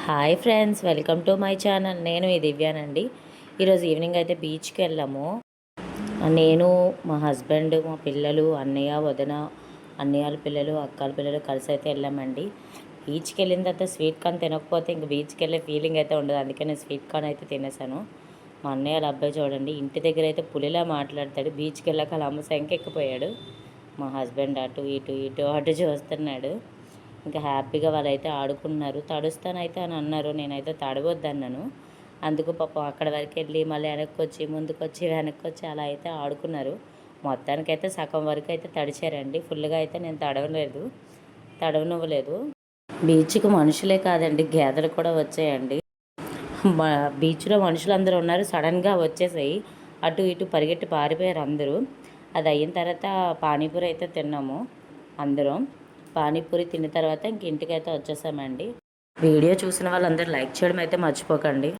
Hi friends, welcome to my channel. నేను ఈ దివ్యానండి. ఈరోజు ఈవినింగ్ అయితే బీచ్కి వెళ్ళాము. నేను, మా హస్బెండ్, మా పిల్లలు, అన్నయ్య, వదిన, అన్నయ్యల పిల్లలు, అక్కల పిల్లలు కలిసి అయితే వెళ్ళామండి. బీచ్కి వెళ్ళిన తర్వాత స్వీట్ కార్న్ తినకపోతే ఇంక బీచ్కి వెళ్ళే ఫీలింగ్ అయితే ఉండదు. అందుకే నేను స్వీట్ కార్న్ అయితే తినేసాను. మా అన్నయ్య వాళ్ళ అబ్బాయి చూడండి, ఇంటి దగ్గర అయితే పులిలా మాట్లాడతాడు. బీచ్కి వెళ్ళాక అలా అమ్మ ఎక్కిపోయాడు. మా హస్బెండ్ అటు ఇటు ఇటు అటు చూస్తున్నాడు. ఇంకా హ్యాపీగా వాళ్ళైతే ఆడుకున్నారు. తడుస్తానైతే అని అన్నారు. నేనైతే తడవద్దన్నాను. అందుకు పాపం అక్కడ వరకు వెళ్ళి మళ్ళీ వెనక్కి వచ్చి వెనక్కి వచ్చి అలా అయితే ఆడుకున్నారు. మొత్తానికైతే సగం వరకు అయితే తడిచారండి. ఫుల్గా అయితే నేను తడవనివ్వలేదు. బీచ్కి మనుషులే కాదండి, గేదెలు కూడా వచ్చాయండి. బీచ్లో మనుషులందరూ ఉన్నారు, సడన్గా వచ్చేసాయి. అటు ఇటు పరిగెట్టి పారిపోయారు అందరూ. అది అయిన తర్వాత పానీపూరి అయితే తిన్నాము అందరం. పానీపూరి తిన్న తర్వాత ఇంక ఇంటికైతే వచ్చేసామండి. వీడియో చూసిన వాళ్ళందరూ లైక్ చేయడం అయితే మర్చిపోకండి.